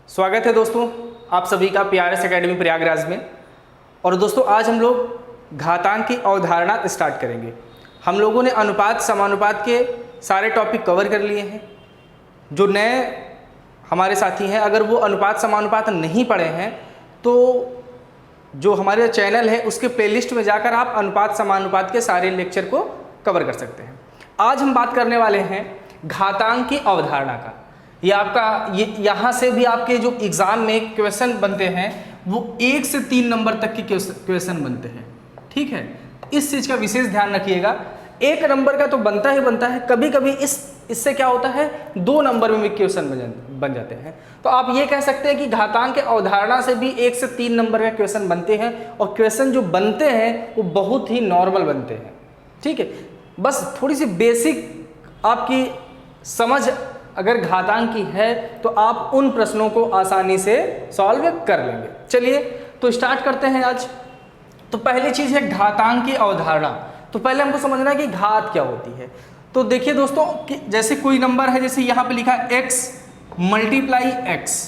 स्वागत है दोस्तों आप सभी का PRS एकेडमी प्रयागराज में। और दोस्तों आज हम लोग घातांक की अवधारणा स्टार्ट करेंगे। हम लोगों ने अनुपात समानुपात के सारे टॉपिक कवर कर लिए हैं। जो नए हमारे साथी हैं अगर वो अनुपात समानुपात नहीं पढ़े हैं तो जो हमारे चैनल है उसके प्लेलिस्ट में जाकर आप अनुपात समानुपात के सारे लेक्चर को कवर कर सकते हैं। आज हम बात करने वाले हैं घातांक की अवधारणा का। ये आपका यहाँ से भी आपके जो एग्ज़ाम में क्वेश्चन बनते हैं वो 1 से 3 नंबर तक के क्वेश्चन बनते हैं। ठीक है, इस चीज़ का विशेष ध्यान रखिएगा। 1 नंबर का तो बनता ही बनता है, कभी कभी इससे क्या होता है 2 नंबर में भी क्वेश्चन बन जाते हैं। तो आप ये कह सकते हैं कि घातांक के अवधारणा से भी 1 से 3 नंबर का क्वेश्चन बनते हैं और क्वेश्चन जो बनते हैं वो बहुत ही नॉर्मल बनते हैं। ठीक है, बस थोड़ी सी बेसिक आपकी समझ अगर घातांक की है तो आप उन प्रश्नों को आसानी से सॉल्व कर लेंगे। चलिए तो स्टार्ट करते हैं आज। तो पहली चीज़ है घातांक की अवधारणा। तो पहले हमको समझना है कि घात क्या होती है। तो देखिए दोस्तों कि जैसे कोई नंबर है, जैसे यहाँ पे लिखा है x मल्टीप्लाई x,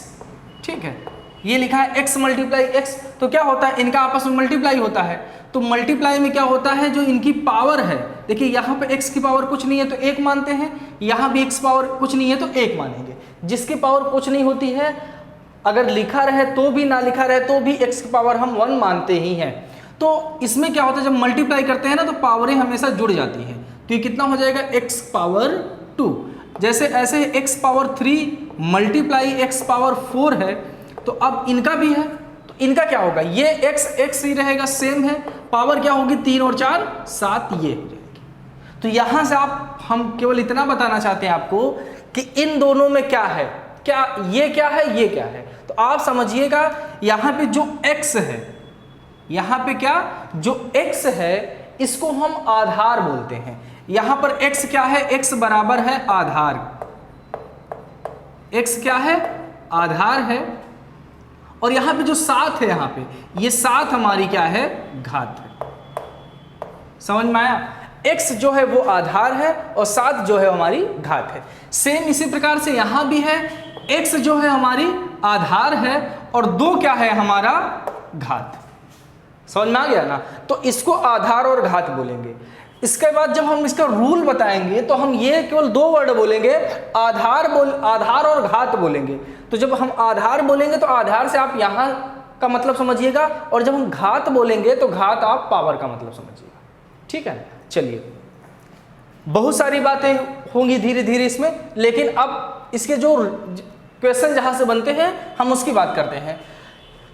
ठीक है, ये लिखा है x मल्टीप्लाई x, तो क्या होता है इनका आपस में मल्टीप्लाई होता है। तो मल्टीप्लाई में क्या होता है जो इनकी पावर है, देखिए यहाँ पे x की पावर कुछ नहीं है तो 1 मानते हैं, यहाँ भी x पावर कुछ नहीं है तो 1 मानेंगे। जिसकी पावर कुछ नहीं होती है अगर लिखा रहे तो भी ना लिखा रहे तो भी x की पावर हम 1 मानते ही हैं। तो इसमें क्या होता है जब मल्टीप्लाई करते हैं ना तो पावरें हमेशा जुड़ जाती हैं। तो ये कितना हो जाएगा x पावर 2। जैसे ऐसे x power 3 multiply x power 4 है तो अब इनका भी है तो इनका क्या होगा, ये x ही रहेगा, सेम है, पावर क्या होगी 3 और 4 7 ये हो जाएगी। तो यहाँ से हम केवल इतना बताना चाहते हैं आपको कि इन दोनों में क्या है, क्या ये क्या है। तो आप समझिएगा यहाँ पे जो x है, यहाँ पे क्या जो x है इसको हम आधार बोलते हैं। यहाँ पर x क्या है, x बराबर है आधार, x क्या है आधार है। और यहाँ पे जो 7 है, यहाँ पे ये 7 हमारी क्या है घात है। समझ में आया, x जो है वो आधार है और 7 जो है हमारी घात है। सेम इसी प्रकार से यहाँ भी है, x जो है हमारी आधार है और 2 क्या है हमारा घात। समझ में आ गया ना। तो इसको आधार और घात बोलेंगे। इसके बाद जब हम इसका रूल बताएंगे तो हम ये केवल 2 वर्ड बोलेंगे, आधार और घात बोलेंगे। तो जब हम आधार बोलेंगे तो आधार से आप यहाँ का मतलब समझिएगा और जब हम घात बोलेंगे तो घात आप पावर का मतलब समझिएगा। ठीक है, चलिए बहुत सारी बातें होंगी धीरे धीरे इसमें, लेकिन अब इसके जो क्वेश्चन जहाँ से बनते हैं हम उसकी बात करते हैं।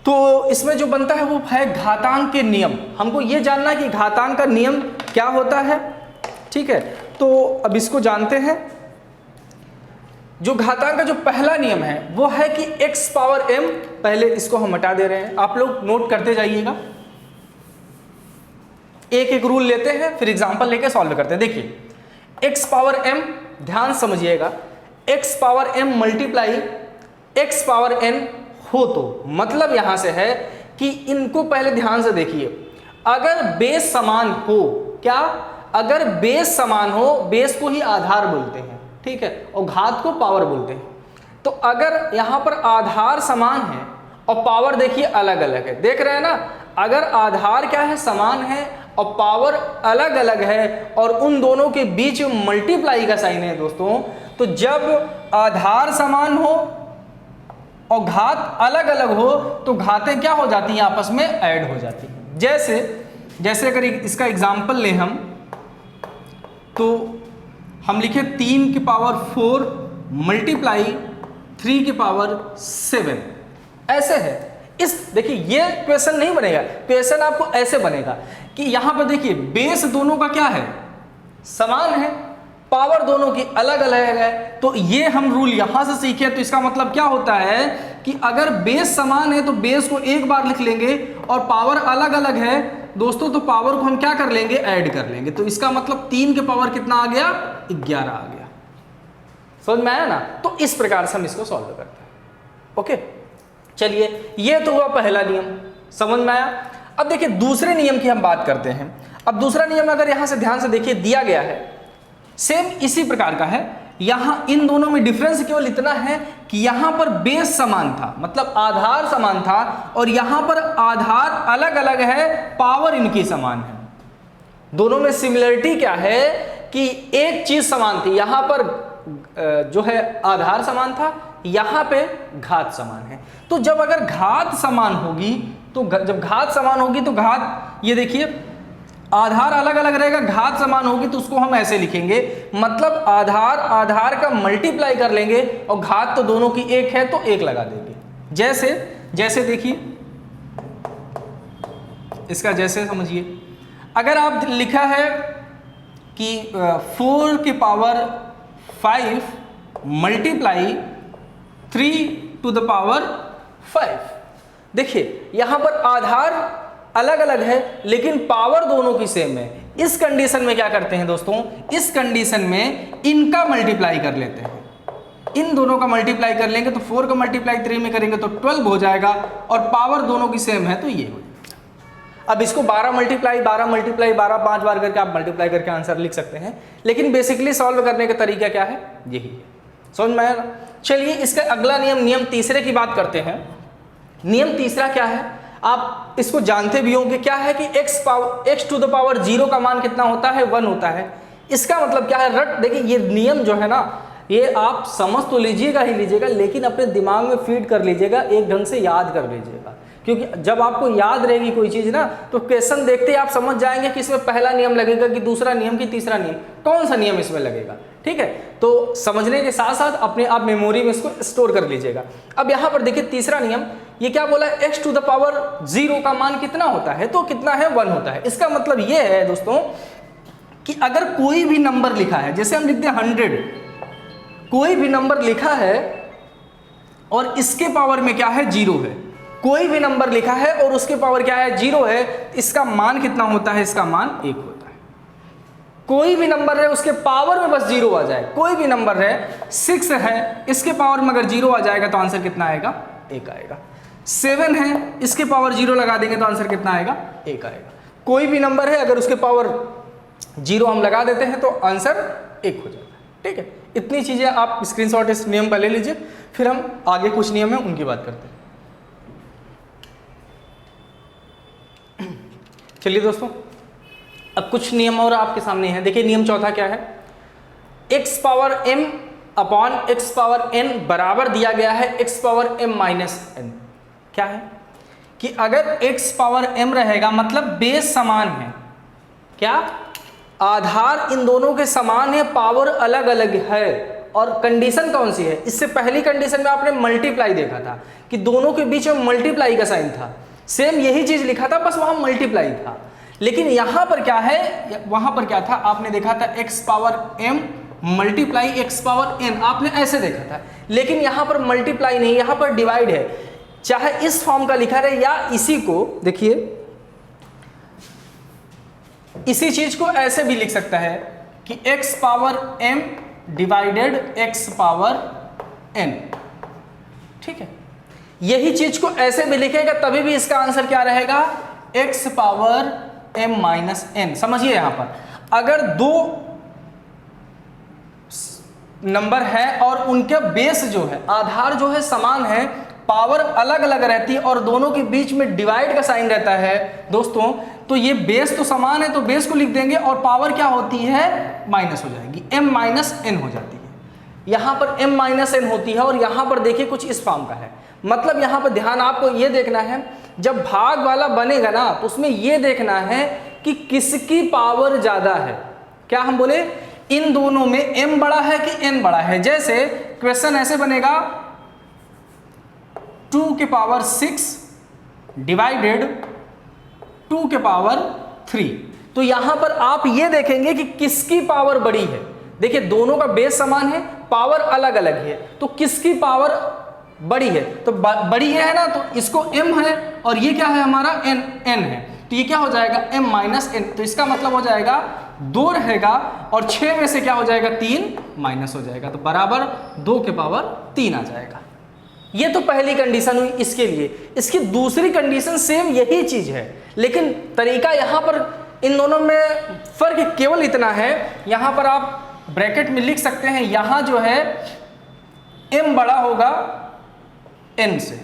तो इसमें जो बनता है वो है घातांक के नियम। हमको ये जानना है कि घातांक का नियम क्या होता है। ठीक है, तो अब इसको जानते हैं। जो घातांक का जो पहला नियम है वो है कि x पावर m, पहले इसको हम हटा दे रहे हैं, आप लोग नोट करते जाइएगा। एक एक रूल लेते हैं फिर एग्जांपल लेके सॉल्व करते हैं। देखिए x पावर m, ध्यान समझिएगा, x power m multiply x power n हो तो मतलब यहां से है कि इनको पहले ध्यान से देखिए। अगर बेस समान हो, क्या अगर बेस समान हो, बेस को ही आधार बोलते हैं, ठीक है, और घात को पावर बोलते हैं। तो अगर यहां पर आधार समान है और पावर देखिए अलग अलग है, देख रहे हैं ना, अगर आधार क्या है समान है और पावर अलग अलग है और उन दोनों के बीच मल्टीप्लाई का साइन है दोस्तों, तो जब आधार समान हो और घात अलग अलग हो तो घातें क्या हो जाती हैं आपस में ऐड हो जाती हैं। जैसे अगर इसका एग्जांपल लें हम, तो हम लिखे 3 की पावर 4 मल्टीप्लाई 3 की पावर 7, ऐसे है। इस देखिए ये क्वेश्चन नहीं बनेगा, क्वेश्चन आपको ऐसे बनेगा कि यहां पर देखिए बेस दोनों का क्या है समान है, पावर दोनों की अलग अलग है। तो ये हम रूल यहां से सीखे। तो इसका मतलब क्या होता है कि अगर बेस समान है तो बेस को एक बार लिख लेंगे और पावर अलग अलग है दोस्तों तो पावर को हम क्या कर लेंगे ऐड कर लेंगे। तो इसका मतलब 3 के पावर कितना आ गया 11 आ गया। समझ में आया ना। तो इस प्रकार से हम इसको सॉल्व करते हैं। ओके, चलिए ये तो हुआ पहला नियम, समझ में आया। अब देखिए दूसरे नियम की हम बात करते हैं। अब दूसरा नियम अगर यहां से ध्यान से देखिए दिया गया है, सेम इसी प्रकार का है। यहाँ इन दोनों में डिफरेंस केवल इतना है कि यहाँ पर बेस समान था, मतलब आधार समान था, और यहाँ पर आधार अलग अलग है, पावर इनकी समान है। दोनों में सिमिलरिटी क्या है कि एक चीज समान थी, यहाँ पर जो है आधार समान था, यहाँ पे घात समान है। तो जब अगर घात समान होगी तो जब घात समान होगी तो घात, ये देखिए आधार अलग अलग रहेगा, घात समान होगी तो उसको हम ऐसे लिखेंगे, मतलब आधार आधार का मल्टीप्लाई कर लेंगे और घात तो दोनों की एक है तो एक लगा देंगे। जैसे जैसे देखिए इसका जैसे समझिए, अगर आप लिखा है कि 4 की power 5 multiply 3 to the power 5, देखिए यहां पर आधार अलग अलग है लेकिन पावर दोनों की सेम है। इस कंडीशन में क्या करते हैं दोस्तों, इस कंडीशन में इनका मल्टीप्लाई कर लेते हैं, इन दोनों का मल्टीप्लाई कर लेंगे तो 4 का मल्टीप्लाई 3 में करेंगे तो 12 हो जाएगा, और पावर दोनों की सेम है तो ये हो जाएगा। अब इसको 12 मल्टीप्लाई 12 5 बार करके आप मल्टीप्लाई करके आंसर लिख सकते हैं, लेकिन बेसिकली सॉल्व करने का तरीका क्या है, यही है। समझ में आया? चलिए इसका अगला नियम तीसरे की बात करते हैं। नियम तीसरा क्या है, आप इसको जानते भी होंगे, क्या है कि x टू द पावर 0 का मान कितना होता है, 1 होता है। इसका मतलब क्या है, रट देखिए ये नियम जो है ना, ये आप समझ तो लीजिएगा ही लीजिएगा, लेकिन अपने दिमाग में फीड कर लीजिएगा, एक ढंग से याद कर लीजिएगा, क्योंकि जब आपको याद रहेगी कोई चीज़ ना तो क्वेश्चन देखते ही आप समझ जाएंगे कि इसमें पहला नियम लगेगा कि दूसरा नियम कि तीसरा नियम, कौन सा नियम इसमें लगेगा। ठीक है, तो समझने के साथ साथ अपने आप मेमोरी में इसको स्टोर कर लीजिएगा। अब यहाँ पर देखिए तीसरा नियम, ये क्या बोला, x टू द पावर 0 का मान कितना होता है, तो कितना है, 1 होता है। इसका मतलब ये है दोस्तों कि अगर कोई भी नंबर लिखा है, जैसे हम लिखते हैं 100, कोई भी नंबर लिखा है और इसके पावर में क्या है, 0 है, कोई भी नंबर लिखा है और उसके पावर क्या है, 0 है, इसका मान कितना होता है, इसका मान 1 होता है। कोई भी नंबर है उसके पावर में बस 0 आ जाए, कोई भी नंबर है 6 है, इसके पावर में अगर 0 आ जाएगा तो आंसर कितना आएगा, 1 आएगा। 7 है, इसके पावर 0 लगा देंगे तो आंसर कितना आएगा, 1 आएगा। कोई भी नंबर है अगर उसके पावर 0 हम लगा देते हैं तो आंसर 1 हो जाता है। ठीक है, इतनी चीजें आप स्क्रीनशॉट इस नियम का ले लीजिए, फिर हम आगे कुछ नियम है उनकी बात करते हैं। चलिए दोस्तों, अब कुछ नियम और आपके सामने है। देखिए नियम चौथा क्या है, x power m upon x power n बराबर दिया गया है x power m minus n। क्या है कि अगर x पावर m रहेगा मतलब बेस समान है, क्या आधार इन दोनों के समान है, पावर अलग अलग है, और कंडीशन कौन सी है, इससे पहली कंडीशन में आपने मल्टीप्लाई देखा था कि दोनों के बीच में मल्टीप्लाई का साइन था, सेम यही चीज लिखा था, बस वहां मल्टीप्लाई था। लेकिन यहां पर क्या है, वहां पर क्या था, आपने देखा था x power m multiply x power n, आपने ऐसे देखा था, लेकिन यहां पर मल्टीप्लाई नहीं, यहां पर डिवाइड है। चाहे इस फॉर्म का लिखा रहे या इसी को, देखिए इसी चीज को ऐसे भी लिख सकता है कि x power m divided x power n। ठीक है, यही चीज को ऐसे भी लिखेगा तभी भी इसका आंसर क्या रहेगा, x power m minus n। समझिए यहां पर अगर दो नंबर है और उनके बेस जो है, आधार जो है समान है, पावर अलग अलग रहती है और दोनों के बीच में डिवाइड का साइन रहता है दोस्तों, तो ये बेस तो समान है तो बेस को लिख देंगे और पावर क्या होती है, माइनस हो जाएगी, m माइनस n हो जाती है। यहां पर m माइनस n होती है और यहां पर देखिए कुछ इस फॉर्म का है। मतलब यहां पर ध्यान आपको ये देखना है, जब भाग वाला बनेगा ना तो उसमें ये देखना है कि किसकी पावर ज्यादा है। क्या हम बोले, इन दोनों में m बड़ा है कि n बड़ा है। जैसे क्वेश्चन ऐसे बनेगा 2 के पावर 6 डिवाइडेड 2 के पावर 3, तो यहां पर आप ये देखेंगे कि किसकी पावर बड़ी है। देखिए दोनों का बेस समान है, पावर अलग अलग है, तो किसकी पावर बड़ी है, तो बड़ी है ना, तो इसको m है और ये क्या है हमारा n है, तो ये क्या हो जाएगा m माइनस n। तो इसका मतलब हो जाएगा 2 रहेगा और 6 में से क्या हो जाएगा, 3 माइनस हो जाएगा, तो बराबर 2 के पावर 3 आ जाएगा। ये तो पहली कंडीशन हुई इसके लिए। इसकी दूसरी कंडीशन सेम यही चीज है, लेकिन तरीका यहां पर इन दोनों में फर्क केवल इतना है, यहां पर आप ब्रैकेट में लिख सकते हैं, यहां जो है m बड़ा होगा n से।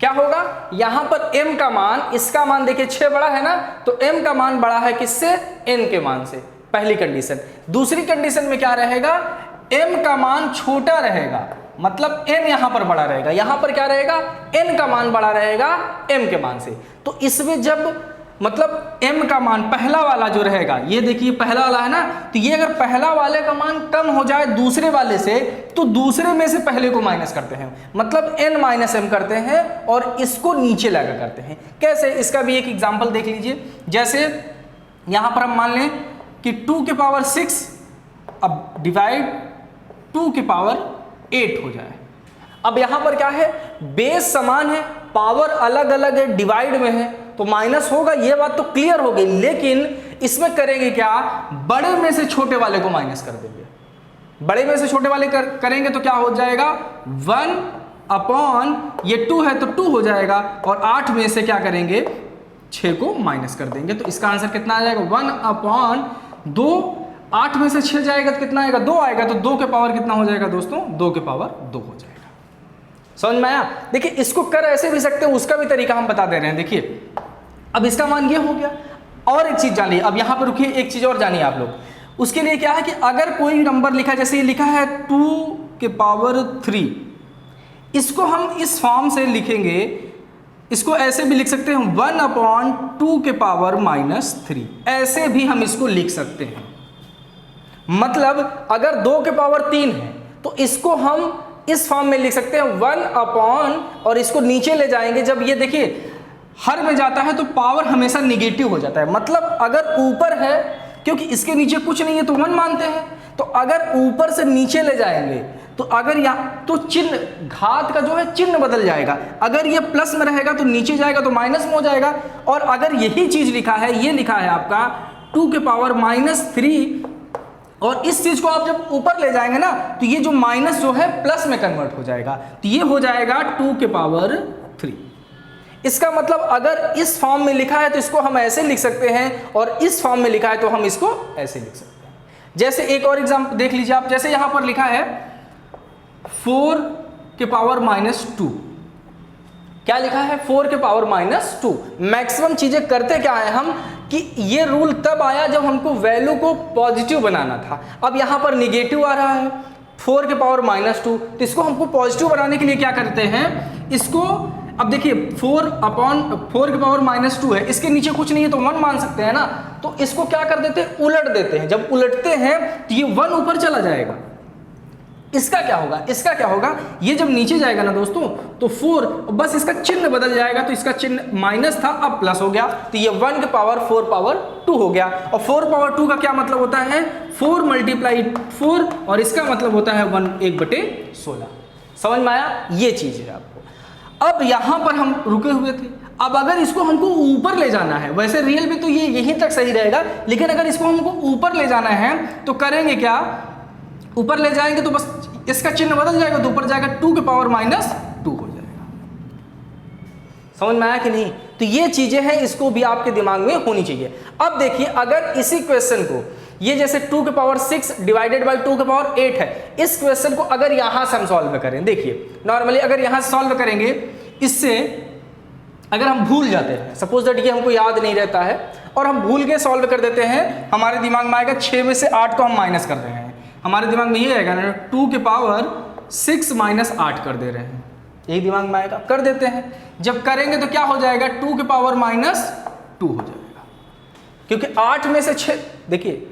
क्या होगा, यहां पर m का मान, इसका मान देखिए 6 बड़ा है ना, तो m का मान बड़ा है किससे, n के मान से, पहली कंडीशन। दूसरी कंडीशन में क्या रहेगा, m का मान छोटा रहेगा, मतलब n यहां पर बड़ा रहेगा, यहां पर क्या रहेगा, n का मान बड़ा रहेगा m के मान से। तो इसमें जब मतलब m का मान पहला वाला जो रहेगा, ये देखिए पहला वाला है ना, तो ये अगर पहला वाले का मान कम हो जाए दूसरे वाले से, तो दूसरे में से पहले को माइनस करते हैं, मतलब n माइनस m करते हैं और इसको नीचे लगा करते हैं। कैसे, इसका भी एक एग्जांपल देख लीजिए। जैसे यहां पर हम मान लें कि 2 के पावर 6 अब डिवाइड 2 के पावर 8 हो जाए। अब यहां पर क्या है, बेस समान है, पावर अलग अलग है, डिवाइड में है, तो माइनस होगा, ये बात तो क्लियर हो गई। लेकिन इसमें करेंगे क्या, बड़े में से छोटे वाले को माइनस कर देंगे। बड़े में से छोटे वाले करेंगे तो क्या हो जाएगा, 1 अपॉन ये 2 है तो 2 हो जाएगा, और 8 में से क्या करेंगे, 6 को माइनस कर देंगे। तो इसका आंसर कितना आ जाएगा, 1 अपॉन 2। 8 में से 6 जाएगा तो कितना आएगा, 2 आएगा, तो 2 के पावर कितना हो जाएगा दोस्तों, 2 के पावर 2 हो जाएगा। समझ में आया। देखिए इसको कर ऐसे भी सकते हैं, उसका भी तरीका हम बता दे रहे हैं। देखिए अब इसका मान ये हो गया, और एक चीज जानिए, अब यहां पर रुकिए, एक चीज और जानिए आप लोग। उसके लिए क्या है कि अगर कोई नंबर लिखा, जैसे ये लिखा है 2 के पावर 3, इसको हम इस फॉर्म से लिखेंगे, इसको ऐसे भी लिख सकते हैं 1 अपॉन 2 के पावर -3, ऐसे भी हम इसको लिख सकते हैं। मतलब अगर 2 के पावर 3 है तो इसको हम इस फॉर्म में लिख सकते हैं 1 अपॉन, और इसको नीचे ले जाएंगे, जब ये देखिए हर में जाता है तो पावर हमेशा निगेटिव हो जाता है। मतलब अगर ऊपर है, क्योंकि इसके नीचे कुछ नहीं है तो 1 मानते हैं, तो अगर ऊपर से नीचे ले जाएंगे तो अगर यहाँ तो चिन्ह, घात का जो है चिन्ह बदल जाएगा। अगर ये प्लस में रहेगा तो नीचे जाएगा तो माइनस में हो जाएगा, और अगर यही चीज लिखा है, ये लिखा है आपका 2 के पावर -3, और इस चीज को आप जब ऊपर ले जाएंगे ना, तो ये जो माइनस जो है प्लस में कन्वर्ट हो जाएगा, तो ये हो जाएगा 2 के पावर 3। इसका मतलब अगर इस फॉर्म में लिखा है तो इसको हम ऐसे लिख सकते हैं, और इस फॉर्म में लिखा है तो हम इसको ऐसे लिख सकते हैं। जैसे एक और एग्जांपल देख लीजिए आप, जैसे यहां पर लिखा है 4 के पावर -2। क्या लिखा है, 4 के पावर -2। मैक्सिमम चीजें करते क्या है हम, कि ये रूल तब आया जब हमको वैल्यू को पॉजिटिव बनाना था। अब यहां पर निगेटिव आ रहा है 4 के पावर -2, तो इसको हमको पॉजिटिव बनाने के लिए क्या करते हैं, इसको अब देखिए 4 के पावर -2 है, इसके नीचे कुछ नहीं है तो 1 मान सकते हैं ना, तो इसको क्या कर देते हैं, उलट देते हैं। जब उलटते हैं तो ये 1 ऊपर चला जाएगा। इसका क्या होगा, इसका क्या होगा, ये जब नीचे जाएगा ना दोस्तों, तो 4 बस इसका चिन्ह बदल जाएगा, तो इसका चिन्ह माइनस था अब प्लस हो गया, तो ये 1 के पावर 4 पावर 2 हो गया। और 4 पावर 2 का क्या मतलब होता है, 4 × 4, और इसका मतलब होता है 1/16। समझ में आया, ये चीज है आपको। अब यहां पर हम रुके हुए थे, अब अगर इसको हमको ऊपर ले जाना है, वैसे रियल में तो ये यहीं तक सही रहेगा, लेकिन अगर इसको हमको ऊपर ले जाना है तो करेंगे क्या, ऊपर ले जाएंगे तो बस इसका चिन्ह बदल जाएगा, तो ऊपर जाएगा 2 के पावर -2 हो जाएगा। समझ में आया कि नहीं। तो ये चीजें हैं, इसको भी आपके दिमाग में होनी चाहिए। अब देखिए अगर इसी क्वेश्चन को, ये जैसे 2 के पावर 6 डिवाइडेड बाई 2 के पावर 8 है, इस क्वेश्चन को अगर यहां से हम सॉल्व करें, देखिए नॉर्मली अगर यहां सॉल्व करेंगे, इससे अगर हम भूल जाते हैं, सपोज दैट ये हमको याद नहीं रहता है और हम भूल के सॉल्व कर देते हैं, हमारे दिमाग में आएगा 6 में से 8 को हम माइनस कर रहे हैं, हमारे दिमाग में ये आएगा ना 2 के पावर 6 -8 कर दे रहे हैं, यही दिमाग में आएगा, कर देते हैं। जब करेंगे तो क्या हो जाएगा, 2 के पावर -2 हो जाएगा, क्योंकि 8 में से 6, देखिए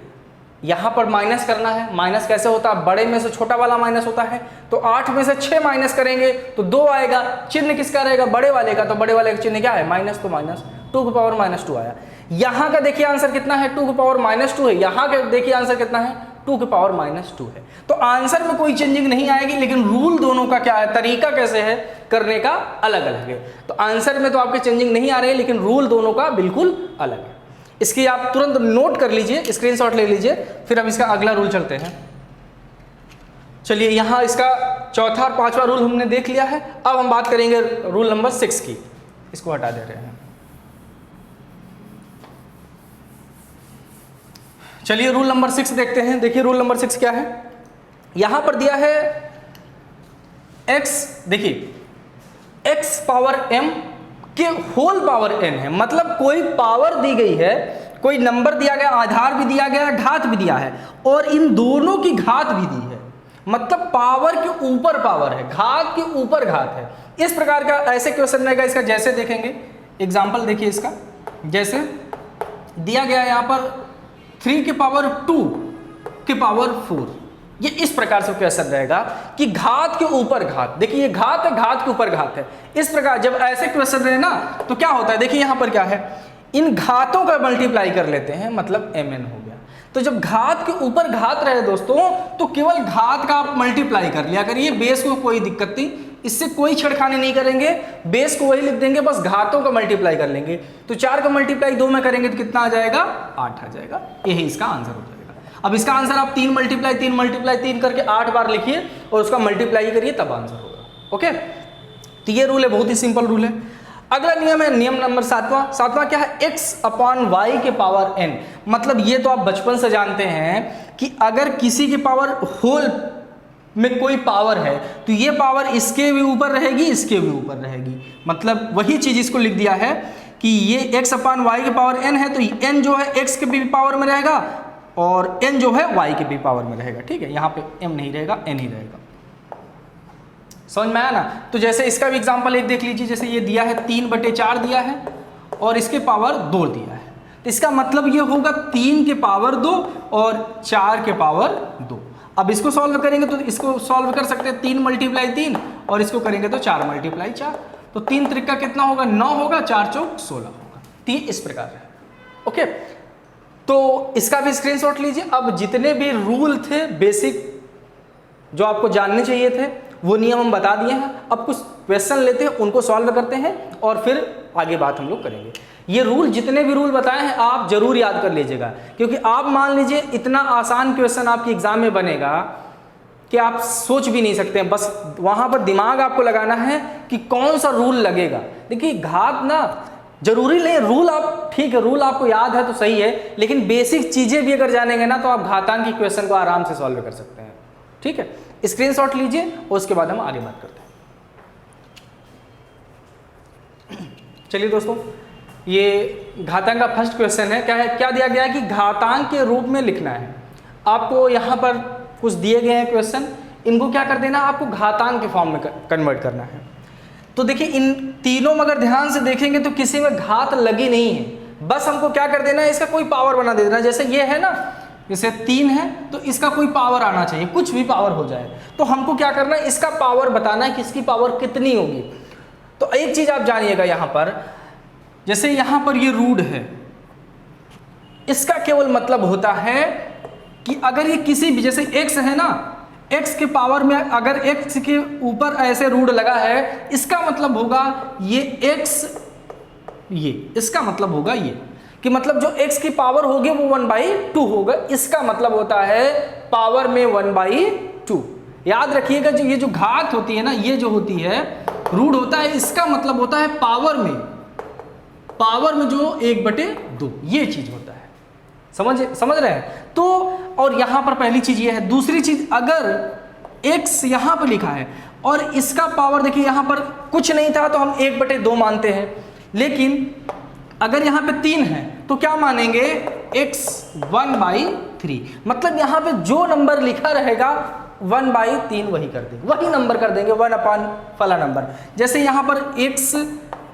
यहां पर माइनस करना है, माइनस कैसे होता है, बड़े में से छोटा वाला माइनस होता है, तो 8 में से 6 माइनस करेंगे तो 2 आएगा, चिन्ह किसका रहेगा, बड़े वाले का, तो बड़े वाले का चिन्ह क्या है, माइनस, तो माइनस 2 के पावर -2 आया। यहां का देखिए आंसर कितना है, 2 के पावर -2 है, यहां का देखिए आंसर कितना है, 2 के पावर -2 है। तो आंसर में कोई चेंजिंग नहीं आएगी, लेकिन रूल दोनों का क्या है, तरीका कैसे है करने का अलग अलग है। तो आंसर में तो आपके चेंजिंग नहीं आ रही है, लेकिन रूल दोनों का बिल्कुल अलग है। इसकी आप तुरंत नोट कर लीजिए, स्क्रीनशॉट ले लीजिए, फिर हम इसका अगला रूल चलते हैं। चलिए यहां इसका चौथा और पांचवा रूल हमने देख लिया है, अब हम बात करेंगे रूल नंबर 6 की। इसको हटा दे रहे हैं। चलिए रूल नंबर 6 देखते हैं। देखिए रूल नंबर 6 क्या है। यहां पर दिया है x, देखिए x पावर m के होल पावर n है, मतलब कोई पावर दी गई है, कोई नंबर दिया गया, आधार भी दिया गया, घात भी दिया है, और इन दोनों की घात भी दी है, मतलब पावर के ऊपर पावर है, घात के ऊपर घात है। इस प्रकार का ऐसे क्वेश्चन रहेगा इसका। जैसे देखेंगे एग्जांपल, देखिए इसका, जैसे दिया गया है यहां पर 3 के पावर 2 के पावर 4, ये इस प्रकार से क्वेश्चन रहेगा कि घात के ऊपर घात। देखिए ये घात है, घात के ऊपर घात है। इस प्रकार जब ऐसे क्वेश्चन रहे ना तो क्या होता है, देखिए यहां पर क्या है, इन घातों का मल्टीप्लाई कर लेते हैं, मतलब mn हो गया। तो जब घात के ऊपर घात रहे दोस्तों तो केवल घात का आप मल्टीप्लाई कर लिया करिए, बेस को कोई दिक्कत नहीं, इससे कोई छेड़खानी नहीं करेंगे, बेस को वही लिख देंगे, बस घातों का मल्टीप्लाई कर लेंगे। तो 4 का मल्टीप्लाई 2 में करेंगे तो कितना आ जाएगा, 8 आ जाएगा। यही इसका आंसर हो जाएगा। अब इसका आंसर आप 3 मल्टीप्लाई 3 करके 8 बार लिखिए और उसका मल्टीप्लाई करिए, तब आंसर होगा। ओके, तो ये रूल है, बहुत ही सिंपल रूल है। अगला नियम है नियम नंबर 7वां क्या है, x अपॉन वाई के पावर n। मतलब ये तो आप बचपन से जानते हैं कि अगर किसी के पावर होल में कोई पावर है तो ये पावर इसके भी ऊपर रहेगी, इसके भी ऊपर रहेगी, मतलब वही चीज इसको लिख दिया है कि ये x अपॉन वाई के पावर n है, तो n जो है x के भी पावर में रहेगा और n जो है y के भी पावर में रहेगा। ठीक है, यहाँ पे m नहीं रहेगा, n ही रहेगा। समझ में आया ना। तो जैसे इसका भी एग्जांपल एक देख लीजिए, जैसे ये दिया है 3/4 दिया है और इसके पावर 2 दिया है, तो इसका मतलब ये होगा 3 के पावर 2 और 4 के पावर 2। अब इसको सॉल्व करेंगे तो इसको सॉल्व कर सकते हैं 3 मल्टीप्लाई 3 और इसको करेंगे तो 4 मल्टीप्लाई 4, तो 3 त्रिक का कितना होगा, 9 होगा, 4 चौक 16 होगा। 3 इस प्रकार है। ओके, तो इसका भी स्क्रीनशॉट लीजिए। अब जितने भी रूल थे बेसिक जो आपको जानने चाहिए थे वो नियम हम बता दिए हैं। अब कुछ क्वेश्चन लेते हैं, उनको सॉल्व करते हैं और फिर आगे बात हम लोग करेंगे। ये रूल, जितने भी रूल बताए हैं आप जरूर याद कर लीजिएगा, क्योंकि आप मान लीजिए इतना आसान क्वेश्चन आपके एग्जाम में बनेगा कि आप सोच भी नहीं सकते हैं। बस वहां पर दिमाग आपको लगाना है कि कौन सा रूल लगेगा। देखिए घात ना जरूरी नहीं, रूल आप ठीक है, रूल आपको याद है तो सही है, लेकिन बेसिक चीजें भी अगर जानेंगे ना तो आप घातांक की क्वेश्चन को आराम से सॉल्व कर सकते हैं। ठीक है, स्क्रीनशॉट लीजिए और उसके बाद हम आगे बात करते हैं। चलिए दोस्तों, ये घातांक का फर्स्ट क्वेश्चन है। क्या है, क्या दिया गया है कि घातांक के रूप में लिखना है। आपको यहाँ पर कुछ दिए गए हैं क्वेश्चन, इनको क्या कर देना, आपको घातांक के फॉर्म में कन्वर्ट करना है। तो देखिए इन तीनों में अगर ध्यान से देखेंगे तो किसी में घात लगी नहीं है, बस हमको क्या कर देना है, इसका कोई पावर बना देना है। जैसे ये है ना, जैसे 3 है तो इसका कोई पावर आना चाहिए, कुछ भी पावर हो जाए, तो हमको क्या करना है, इसका पावर बताना है कि इसकी पावर कितनी होगी। तो एक चीज आप जानिएगा यहाँ पर, जैसे यहाँ पर ये रूट है, इसका केवल मतलब होता है कि अगर ये किसी भी, जैसे x है ना, x के पावर में अगर x के ऊपर ऐसे रूट लगा है, इसका मतलब होगा ये x, ये इसका मतलब होगा ये कि मतलब जो x की पावर होगी वो 1/2 होगा। इसका मतलब होता है पावर में 1/2। याद रखिएगा, जो ये जो घात होती है ना, ये जो होती है रूट होता है, इसका मतलब होता है पावर में जो 1/2 ये चीज होता है। समझ रहे हैं। तो और यहां पर पहली चीज ये है। दूसरी चीज, अगर x यहां पर लिखा है और इसका पावर देखिए यहां पर कुछ नहीं था तो हम 1/2 मानते हैं, लेकिन अगर यहाँ पे 3 है तो क्या मानेंगे, x 1/3। मतलब यहाँ पे जो नंबर लिखा रहेगा 1/3 वही कर देंगे, वही नंबर कर देंगे, 1 फला नंबर। जैसे यहाँ पर x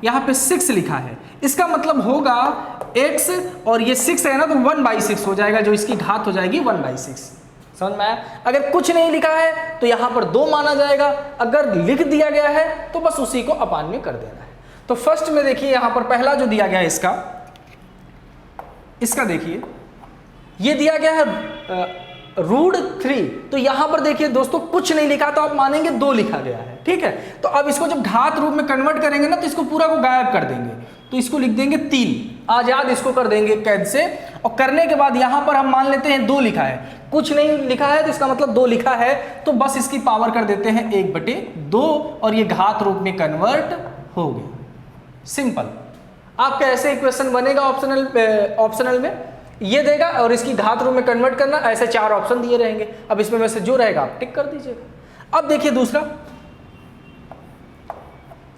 यहाँ पे 6 लिखा है, इसका मतलब होगा x और ये 6 है ना तो 1/6 हो जाएगा, जो इसकी घात हो जाएगी 1/6। समझ में आया। अगर कुछ नहीं लिखा है तो यहाँ पर 2 माना जाएगा, अगर लिख दिया गया है तो बस उसी को अपान में कर देना है। तो फर्स्ट में देखिए यहां पर पहला जो दिया गया है इसका देखिए, ये दिया गया है √3। तो यहां पर देखिए दोस्तों कुछ नहीं लिखा तो आप मानेंगे 2 लिखा गया है। ठीक है, तो अब इसको जब घात रूप में कन्वर्ट करेंगे ना तो इसको पूरा को गायब कर देंगे, तो इसको लिख देंगे 3, आजाद इसको कर देंगे कैद से। और करने के बाद यहां पर हम मान लेते हैं 2 लिखा है, कुछ नहीं लिखा है तो इसका मतलब 2 लिखा है, तो बस इसकी पावर कर देते हैं 1/2 और ये घात रूप में कन्वर्ट हो गया। सिंपल। आपका ऐसे क्वेश्चन बनेगा ऑप्शनल में, ये देगा और इसकी घात रूप में कन्वर्ट करना, ऐसे 4 ऑप्शन दिए रहेंगे। अब इसमें में से जो रहेगा आप टिक कर दीजिएगा। अब देखिए दूसरा,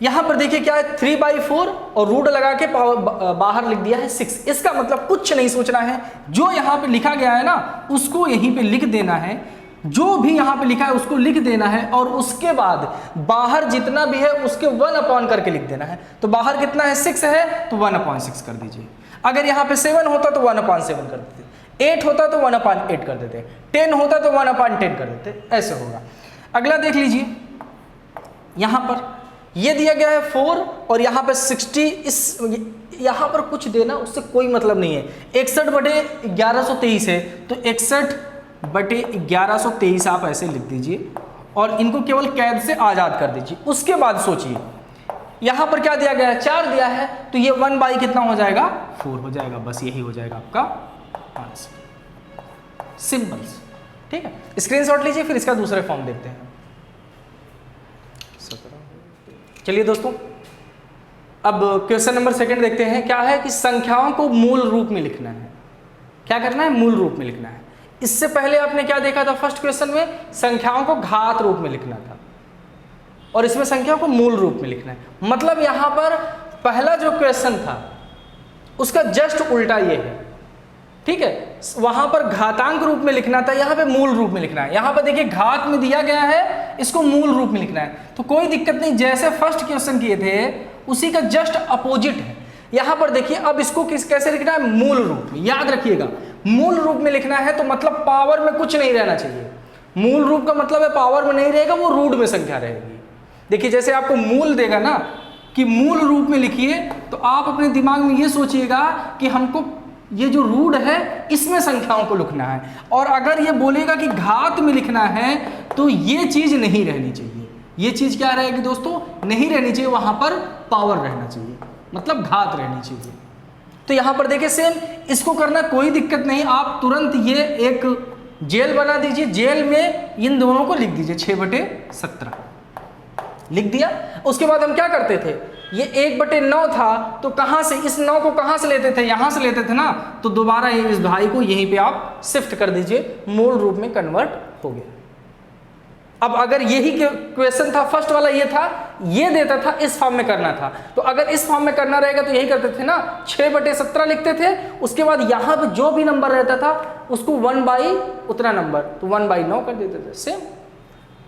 यहां पर देखिए क्या है 3/4 और रूट लगा के बाहर लिख दिया है 6। इसका मतलब कुछ नहीं सोचना है, जो यहां पे लिखा गया है ना उसको यहीं पे लिख देना है, जो भी यहां पे लिखा है उसको लिख देना है और उसके बाद बाहर जितना भी है उसके 1 करके लिख देना है। तो बाहर कितना है 6 है तो 1/6 कर दीजिए। अगर यहाँ पे 7 होता तो 1/7 कर देते, 8 होता तो 1/8 कर देते, 10 होता तो 1/10 कर देते, ऐसे होगा। अगला देख लीजिए, यहाँ पर ये दिया गया है 4 और यहाँ पे 60, इस यहाँ पर कुछ देना उससे कोई मतलब नहीं है। 61/1123 है तो 61/1123 आप ऐसे लिख दीजिए और इनको केवल कैद से आज़ाद कर दीजिए। उसके बाद सोचिए यहाँ पर क्या दिया गया है 4 दिया है तो ये 1 कितना हो जाएगा 4 हो जाएगा। बस यही हो जाएगा आपका आंसर, सिंपल। ठीक है, स्क्रीनशॉट लीजिए, फिर इसका दूसरा फॉर्म देखते हैं। चलिए दोस्तों, अब क्वेश्चन नंबर 2 देखते हैं। क्या है कि संख्याओं को मूल रूप में लिखना है। क्या करना है, मूल रूप में लिखना है। इससे पहले आपने क्या देखा था फर्स्ट क्वेश्चन में, संख्याओं को घात रूप में लिखना था और इसमें संख्या को मूल रूप में लिखना है। मतलब यहां पर पहला जो क्वेश्चन था उसका जस्ट उल्टा ये है। ठीक है, वहां पर घातांक रूप में लिखना था, यहाँ पे मूल रूप में लिखना है। यहाँ पर देखिए घात में दिया गया है, इसको मूल रूप में लिखना है, तो कोई दिक्कत नहीं। जैसे फर्स्ट क्वेश्चन किए थे उसी का जस्ट अपोजिट है। यहाँ पर देखिए अब इसको कैसे लिखना है, मूल रूप में। याद रखिएगा, मूल रूप में लिखना है तो मतलब पावर में कुछ नहीं रहना चाहिए। मूल रूप का मतलब है पावर में नहीं रहेगा, वो रूट में संख्या रहेगी। देखिए जैसे आपको मूल देगा ना कि मूल रूप में लिखिए, तो आप अपने दिमाग में ये सोचिएगा कि हमको ये जो रूट है इसमें संख्याओं को लिखना है, और अगर ये बोलेगा कि घात में लिखना है तो ये चीज नहीं रहनी चाहिए। ये चीज क्या रहेगी दोस्तों, नहीं रहनी चाहिए, वहां पर पावर रहना चाहिए, मतलब घात रहनी चाहिए। तो यहां पर देखिए सेम इसको करना कोई दिक्कत नहीं, आप तुरंत ये एक जेल बना दीजिए, जेल में इन दोनों को लिख दीजिए 6/17 लिख दिया। उसके बाद हम क्या करते थे, ये 1/9 था तो कहां से, इस 9 को कहां से लेते थे, यहां से लेते थे ना, तो दोबारा इस भाई को यहीं पे आप शिफ्ट कर दीजिए, मूल रूप में कन्वर्ट हो गया। अब अगर यही क्वेश्चन था फर्स्ट वाला, ये था, ये देता था इस फॉर्म में करना था, तो अगर इस फॉर्म में करना रहेगा तो यही करते थे ना, 6/17 लिखते थे। उसके बाद यहां पे जो भी नंबर रहता था उसको 1 उतना नंबर, तो 1/9 कर देते थे, सेम।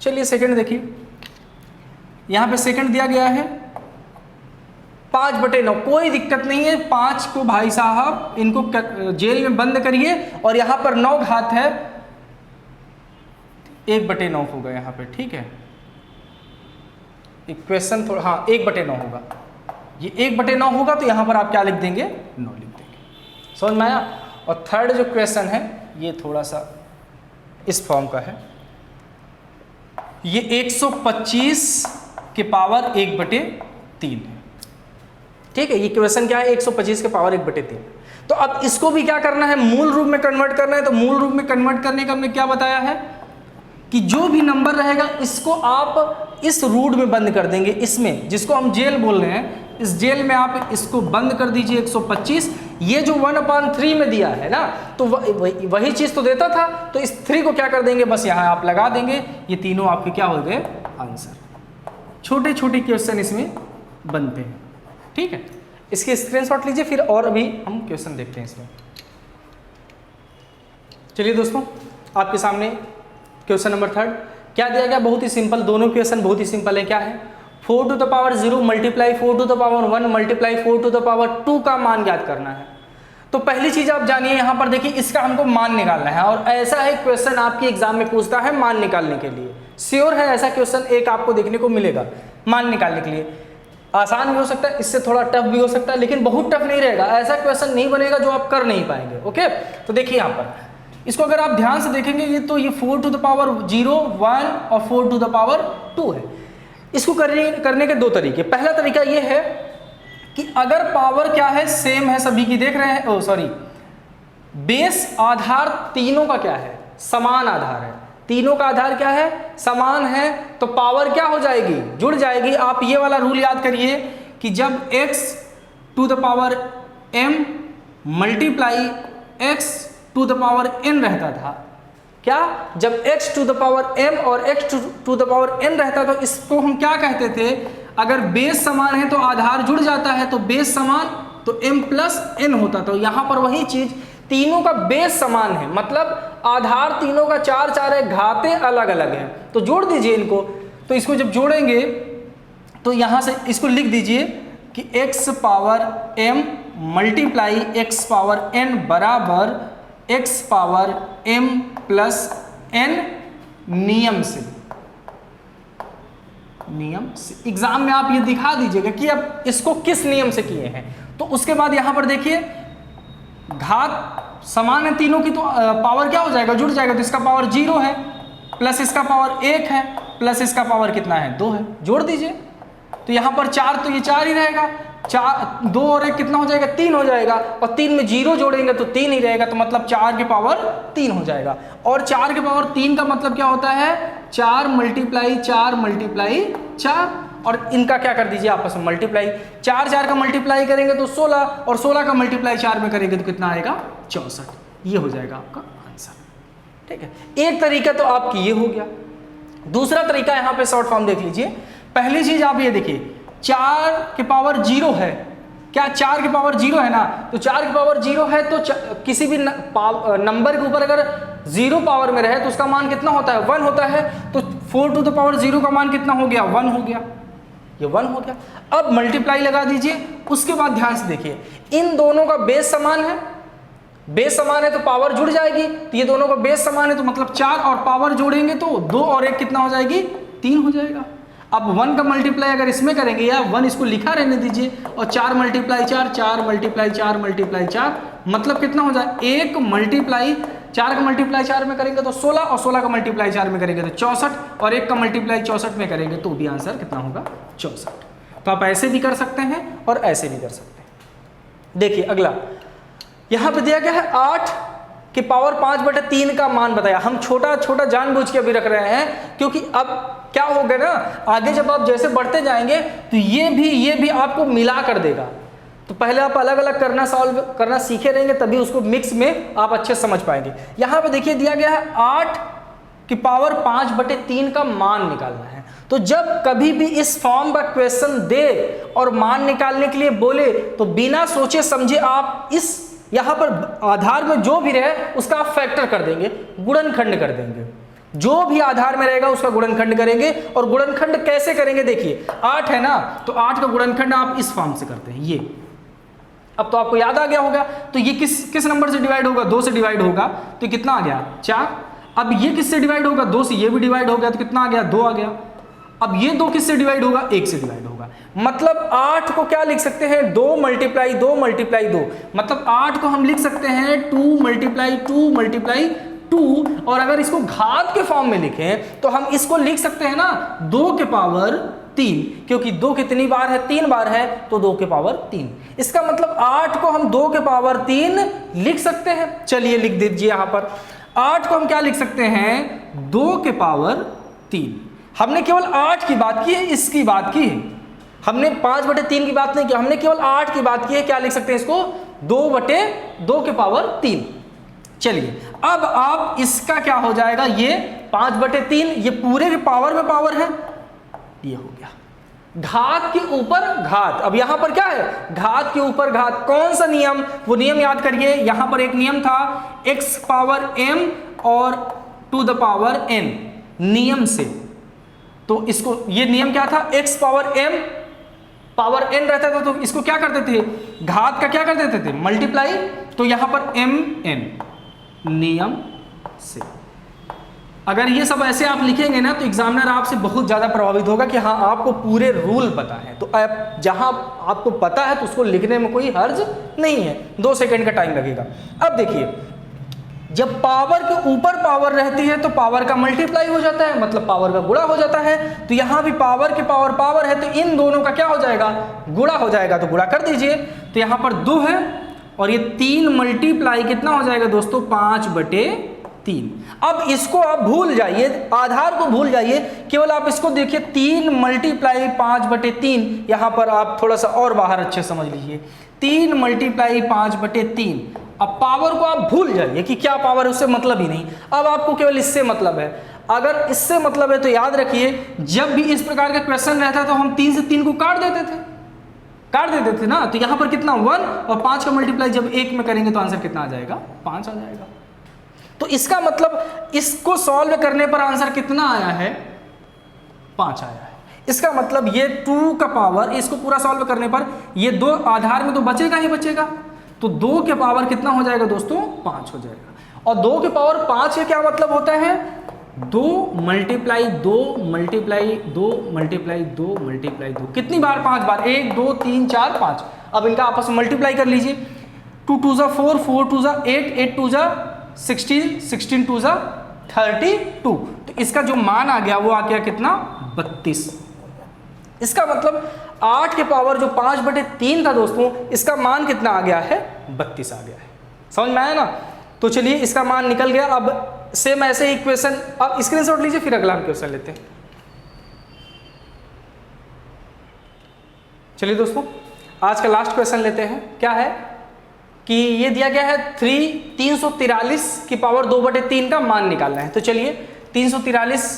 चलिए सेकंड देखिए, यहां पे सेकंड दिया गया है 5/9, कोई दिक्कत नहीं है। 5 को भाई साहब इनको जेल में बंद करिए और यहाँ पर 9 घात है, 1/9 होगा यहाँ पे। ठीक है, एक क्वेश्चन थोड़ा, हाँ 1/9 होगा, ये 1/9 होगा तो यहाँ पर आप क्या लिख देंगे, 9 लिख देंगे। समझ में आया। और थर्ड जो क्वेश्चन है ये थोड़ा सा इस फॉर्म का है, ये 125 के पावर 1/3 है। ठीक है, ये क्वेश्चन क्या है, 125 के पावर 1/3। तो अब इसको भी क्या करना है, मूल रूप में कन्वर्ट करना है। तो मूल रूप में कन्वर्ट करने का हमने क्या बताया है कि जो भी नंबर रहेगा इसको आप इस रूट में बंद कर देंगे, इसमें जिसको हम जेल बोल रहे हैं, इस जेल में आप इसको बंद कर दीजिए 125। ये जो 1/3 में दिया है ना, तो वही चीज तो देता था, तो इस 3 को क्या कर देंगे, बस यहाँ आप लगा देंगे। ये तीनों आपके क्या हो गए, आंसर। छोटे छोटे क्वेश्चन इसमें बनते हैं। ठीक है, इसके स्क्रीनशॉट लीजिए, फिर और अभी हम क्वेश्चन देखते हैं इसमें। चलिए दोस्तों, आपके सामने क्वेश्चन नंबर 3 क्या दिया गया, बहुत ही सिंपल, दोनों क्वेश्चन बहुत ही सिंपल है। क्या है, 4⁻0 मल्टीप्लाई 4⁻1 मल्टीप्लाई 4⁻2 का मान ज्ञात करना है। तो पहली चीज आप जानिए, यहाँ पर देखिए इसका हमको मान निकालना है, और ऐसा है क्वेश्चन आपके एग्जाम में पूछता है मान निकालने के लिए, श्योर है ऐसा क्वेश्चन एक आपको देखने को मिलेगा मान निकालने के लिए। आसान भी हो सकता है, इससे थोड़ा टफ भी हो सकता है, लेकिन बहुत टफ नहीं रहेगा, ऐसा क्वेश्चन नहीं बनेगा जो आप कर नहीं पाएंगे। ओके, तो देखिए यहाँ पर इसको अगर आप ध्यान से देखेंगे, ये तो ये 4⁻0 1 और 4⁻2 है। इसको करने के 2 तरीके। पहला तरीका ये है कि अगर पावर क्या है, सेम है सभी की, देख रहे हैं, ओ सॉरी, बेस आधार तीनों का क्या है, समान आधार है, तीनों का आधार क्या है, समान है, तो पावर क्या हो जाएगी, जुड़ जाएगी। आप ये वाला रूल याद करिए कि जब x⁻m multiply x to the power n रहता था। क्या? जब x to the power m और x to the power n रहता तो इसको हम क्या कहते थे? अगर बेस समान है तो आधार जुड़ जाता है, तो बेस समान तो m प्लस n होता। तो यहाँ पर वही चीज, तीनों का बेस समान है, मतलब आधार तीनों का 4 4 है, घातें अलग अलग हैं, तो जोड़ दीजिए इनको। तो इसको जब जोड़ेंगे तो यहाँ से इसको लिख दीजिए कि x power m multiply x power n बराबर x power m plus n नियम से। एग्जाम में आप ये दिखा दीजिएगा कि अब इसको किस नियम से किए हैं। तो उसके बाद यहाँ पर देखिए घात समान है तीनों की, तो पावर क्या हो जाएगा? जुड़ जाएगा। तो इसका पावर 0 है, प्लस इसका पावर 1 है, प्लस इसका पावर कितना है? 2 है। जोड़ दीजिए तो यहाँ पर 4, तो ये 4 ही रहेगा। 4 2 और 1 कितना हो जाएगा? 3 हो जाएगा। और 3 में 0 जोड़ेंगे तो 3 ही रहेगा, तो मतलब 4 के पावर 3 हो जाएगा। और 4 के पावर 3 का मतलब क्या होता है? 4 मल्टीप्लाई 4 मल्टीप्लाई 4, और इनका क्या कर दीजिए आपस में मल्टीप्लाई। 4 4 का मल्टीप्लाई करेंगे तो 16, और 16 का मल्टीप्लाई 4 में करेंगे तो कितना आएगा? 64। ये हो जाएगा आपका आंसर। ठीक है, एक तरीका तो आपकी ये हो गया। दूसरा तरीका यहाँ पे शॉर्ट फॉर्म देख लीजिए। पहली चीज आप ये देखिए, 4 के पावर 0 है। क्या 4 के पावर 0 है ना? तो 4 के पावर 0 है तो किसी भी नंबर के ऊपर अगर 0 पावर में रहे तो उसका मान कितना होता है? 1 होता है। तो 4 टू द पावर 0 का मान कितना हो गया? 1 हो गया। ये 1 हो गया। अब मल्टीप्लाई लगा दीजिए। उसके बाद ध्यान से देखिए, इन दोनों का बेस समान है। बेस समान है तो पावर जुड़ जाएगी। तो ये दोनों का बेस समान है तो मतलब 4 और पावर जोड़ेंगे तो 2 और 1 कितना हो जाएगी? 3 हो जाएगा। अब 1 का मल्टीप्लाई अगर इसमें करेंगे, या 1 इसको लिखा रहने दीजिए, और 4 मल्टीप्लाई 4, 4 मल्टीप्लाई 4 मल्टीप्लाई 4, मतलब कितना हो जाए? 1 मल्टीप्लाई 4 का मल्टीप्लाई 4 में करेंगे तो 16, और 16 का मल्टीप्लाई 4 में करेंगे तो 64, और 1 का मल्टीप्लाई 64 में करेंगे तो भी आंसर कितना होगा? 64। तो आप ऐसे भी कर सकते हैं और ऐसे भी कर सकते हैं। देखिए अगला यहाँ पे दिया गया है 8 की पावर 5/3 का मान बताया। हम छोटा छोटा जानबूझ के अभी रख रहे हैं, क्योंकि अब क्या होगा ना, आगे जब आप जैसे बढ़ते जाएंगे तो ये भी आपको मिला कर देगा। तो पहले आप अलग अलग सॉल्व करना सीखे रहेंगे, तभी उसको मिक्स में आप अच्छे समझ पाएंगे। यहाँ पे देखिए दिया गया है 8 की पावर 5/3 का मान निकालना है। तो जब कभी भी इस फॉर्म का क्वेश्चन दे और मान निकालने के लिए बोले तो बिना सोचे समझे आप इस यहाँ पर आधार में जो भी रहे उसका आप फैक्टर कर देंगे, गुणनखंड कर देंगे। जो भी आधार में रहेगा उसका गुणनखंड करेंगे। और गुणनखंड कैसे करेंगे? देखिए 8 है ना, तो 8 का गुणनखंड आप इस फॉर्म से करते हैं। ये अब तो आपको याद आ गया होगा। तो ये किस नंबर से डिवाइड होगा? 2 से डिवाइड होगा। तो कितना आ गया? 4। अब ये किससे डिवाइड होगा? 2 से। ये भी डिवाइड हो गया तो कितना आ गया? 2 आ गया। अब ये 2 किससे डिवाइड होगा? 1 से डिवाइड होगा। मतलब 8 को क्या लिख सकते हैं? 2 मल्टीप्लाई 2 मल्टीप्लाई 2, मतलब 8 को हम लिख सकते हैं 2 मल्टीप्लाई 2 मल्टीप्लाई 2। और अगर इसको घात के फॉर्म में लिखें तो हम इसको लिख सकते हैं ना 2 के पावर 3, क्योंकि 2 कितनी बार है? 3 बार है, तो 2 के पावर 3। इसका मतलब 8 को हम 2 के पावर 3 लिख सकते हैं। चलिए लिख दीजिए यहाँ पर 8 को हम क्या लिख सकते हैं? 2 के पावर 3। हमने केवल 8 की बात की है, इसकी बात की है, हमने 5/3 की बात नहीं की, हमने केवल 8 की बात की है। क्या लिख सकते हैं इसको? 2/2 के पावर 3। चलिए अब आप इसका क्या हो जाएगा? ये 5/3, ये पूरे के पावर में पावर है, ये हो गया। घात के ऊपर घात। अब यहां पर क्या है? घात के ऊपर घात। कौन सा नियम? वो नियम याद करिए। यहां पर एक नियम था x पावर m और टू द पावर n नियम से। तो इसको, ये नियम क्या था? x power m power n रहता था तो इसको क्या करते थे? घात का क्या कर देते थे? मल्टीप्लाई। तो यहां पर mn नियम से। अगर ये सब ऐसे आप लिखेंगे ना तो एग्जामिनर आपसे बहुत ज़्यादा प्रभावित होगा कि हाँ आपको पूरे रूल पता है। तो आप जहाँ आपको पता है तो उसको लिखने में कोई हर्ज नहीं है, 2 सेकंड का टाइम लगेगा। अब देखिए, जब पावर के ऊपर पावर रहती है तो पावर का मल्टीप्लाई हो जाता है, मतलब पावर का गुणा हो जाता है। तो यहाँ भी पावर के पावर पावर है तो इन दोनों का क्या हो जाएगा? गुणा हो जाएगा। तो गुणा कर दीजिए। तो यहाँ पर 2 है और ये 3 मल्टीप्लाई कितना हो जाएगा दोस्तों? 5/3। अब इसको आप भूल जाइए, आधार को भूल जाइए, केवल आप इसको देखिए 3 मल्टीप्लाई 5/3। यहाँ पर आप थोड़ा सा और बाहर अच्छे समझ लीजिए। 3 मल्टीप्लाई 5/3 अब पावर को आप भूल जाइए कि क्या पावर है, उससे मतलब ही नहीं। अब आपको केवल इससे मतलब है। अगर इससे मतलब है तो याद रखिए, जब भी इस प्रकार का क्वेश्चन रहता है तो हम 3 से 3 को काट देते थे ना। तो यहाँ पर कितना 1 और 5 का मल्टीप्लाई जब 1 में करेंगे तो आंसर कितना आ जाएगा, 5 आ जाएगा। तो इसका मतलब इसको सॉल्व करने पर आंसर कितना आया है, 5 आया है। इसका मतलब ये 2 का पावर, इसको पूरा सॉल्व करने पर ये 2 आधार में तो बचेगा ही बचेगा, तो 2 के पावर कितना हो जाएगा दोस्तों, 5 हो जाएगा। और 2 के पावर 5 का क्या मतलब होता है, 2 मल्टीप्लाई 2 मल्टीप्लाई 2 मल्टीप्लाई 2 मल्टीप्लाई 2। कितनी बार, 5 बार, 1 2 3 4 5। अब इनका आपस में मल्टीप्लाई कर लीजिए, 2 2 जा 4, 4 2 जा 8, 8 2 जा 16, 16 2 जा 32। तो इसका जो मान आ गया वो आ गया कितना, 32। इसका मतलब 8 के पावर जो 5/3 था दोस्तों, इसका मान कितना आ गया है, 32 आ गया है। समझ में आया ना। तो चलिए इसका मान निकल गया। अब सेम ऐसे ही क्वेश्चन, अब स्क्रीनशॉट लीजिए, फिर अगला हम क्वेश्चन लेते हैं। चलिए दोस्तों आज का लास्ट क्वेश्चन लेते हैं। क्या है कि ये दिया गया है 343 की पावर 2/3 का मान निकालना है। तो चलिए 343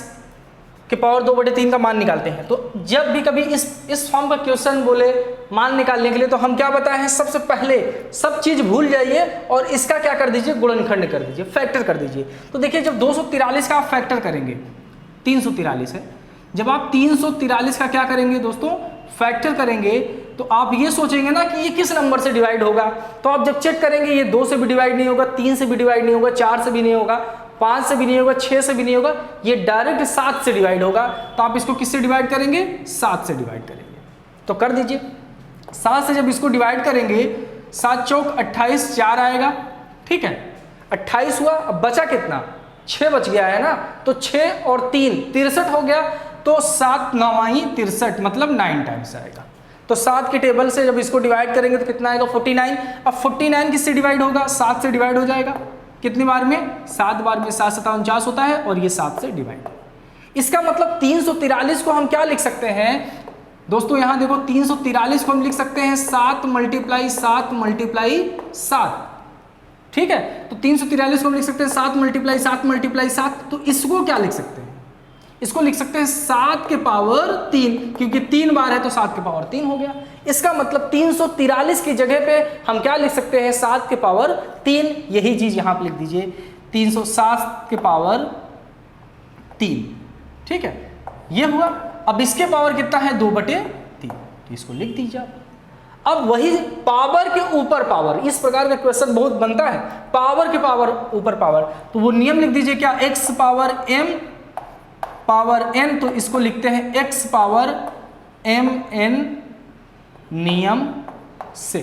के पावर 2/3 का मान निकालते हैं। तो जब भी कभी इस फॉर्म का क्वेश्चन बोले मान निकालने के लिए, तो हम क्या बताए हैं, सबसे पहले सब चीज भूल जाइए और इसका क्या कर दीजिए, गुणनखंड कर दीजिए, फैक्टर कर दीजिए। तो देखिए जब 243 का आप फैक्टर करेंगे, 343 है, जब आप 343 का क्या करेंगे दोस्तों, फैक्टर करेंगे, तो आप ये सोचेंगे ना कि ये किस नंबर से डिवाइड होगा। तो आप जब चेक करेंगे ये 2 से भी डिवाइड नहीं होगा, 3 से भी डिवाइड नहीं होगा, 4 से भी नहीं होगा, 5 से भी नहीं होगा, 6 से भी नहीं होगा, ये डायरेक्ट 7 से डिवाइड होगा। तो आप इसको किससे डिवाइड करेंगे, 7 से डिवाइड करेंगे। तो कर दीजिए, 7 से जब इसको डिवाइड करेंगे, 7 चौक 28, 4 आएगा, ठीक है, 28 हुआ। अब बचा कितना, 6 बच गया है ना। तो 6 और 3 63 हो गया। तो 7 9 63, मतलब 9 टाइम्स आएगा। तो 7 के टेबल से जब इसको डिवाइड करेंगे तो कितना आएगा, 49। अब 49 किससे डिवाइड होगा, 7 से डिवाइड हो जाएगा। कितनी बार में, 7 बार में। 7 7 49 होता है और ये 7 से डिवाइड। इसका मतलब 343 को हम क्या लिख सकते हैं दोस्तों, यहां देखो 343 को हम लिख सकते हैं 7 मल्टीप्लाई 7 मल्टीप्लाई 7, ठीक है। तो 343 को हम लिख सकते हैं 7 मल्टीप्लाई 7 मल्टीप्लाई 7। तो इसको क्या लिख सकते हैं, इसको लिख सकते हैं 7 के पावर 3, क्योंकि 3 बार है तो 7 के पावर 3 हो गया। इसका मतलब 343 की जगह पे हम क्या लिख सकते हैं, 7 के पावर 3। यही चीज यहां पे लिख दीजिए, 307 के पावर 3, ठीक है, ये हुआ। अब इसके पावर कितना है, 2/3, तो इसको लिख दीजिए आप। अब वही पावर के ऊपर पावर, इस प्रकार का क्वेश्चन बहुत बनता है, पावर के पावर ऊपर पावर। तो वो नियम लिख दीजिए, क्या, x power m power n। तो इसको लिखते हैं x पावर mn नियम से।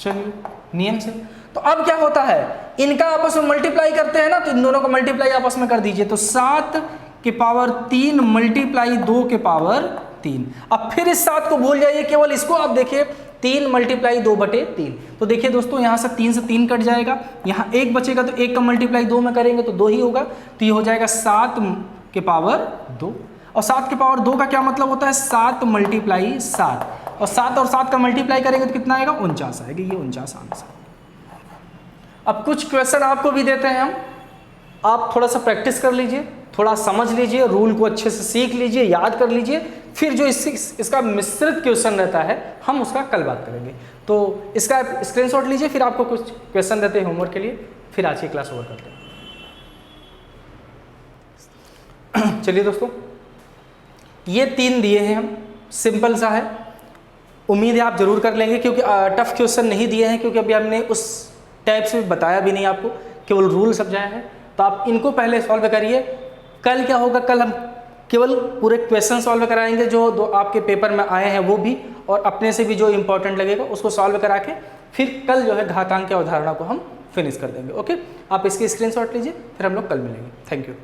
चलिए नियम से। तो अब क्या होता है, इनका आपस में मल्टीप्लाई करते हैं ना, तो इन दोनों का मल्टीप्लाई आपस में कर दीजिए। तो 7 के पावर 3 मल्टीप्लाई 2 के पावर 3। अब फिर इस 7 को भूल जाइए, केवल इसको आप देखिए, 3 मल्टीप्लाई 2/3। तो देखिए दोस्तों यहाँ से 3 से 3 कट जाएगा, यहाँ 1 बचेगा, तो 1 का मल्टीप्लाई 2 में करेंगे तो 2 ही होगा। तो ये हो जाएगा 7 के पावर 2। और 7 के पावर 2 का क्या मतलब होता है, 7 मल्टीप्लाई 7। और 7 और 7 का मल्टीप्लाई करेंगे तो कितना आएगा, 49 आएगा। ये 49 आंसर। अब कुछ क्वेश्चन आपको भी देते हैं हम, आप थोड़ा सा प्रैक्टिस कर लीजिए, थोड़ा समझ लीजिए, रूल को अच्छे से सीख लीजिए, याद कर लीजिए। फिर जो इसका मिश्रित क्वेश्चन रहता है हम उसका कल बात करेंगे। तो इसका स्क्रीनशॉट लीजिए, फिर आपको कुछ क्वेश्चन देते हैं होमवर्क के लिए, फिर आज की क्लास ओवर करते हैं। चलिए दोस्तों, ये 3 दिए हैं हम, सिंपल सा है, उम्मीद है आप जरूर कर लेंगे, क्योंकि टफ क्वेश्चन नहीं दिए हैं, क्योंकि अभी हमने उस टाइप से बताया भी नहीं आपको, केवल रूल समझाया है। तो आप इनको पहले सॉल्व करिए। कल क्या होगा, कल हम केवल पूरे क्वेश्चन सॉल्व कराएंगे जो आपके पेपर में आए हैं वो भी, और अपने से भी जो इंपॉर्टेंट लगेगा उसको सॉल्व करा के फिर कल जो है घातांक की अवधारणा को हम फिनिश कर देंगे। ओके, आप इसकी स्क्रीनशॉट लीजिए, फिर हम लोग कल मिलेंगे। Thank you.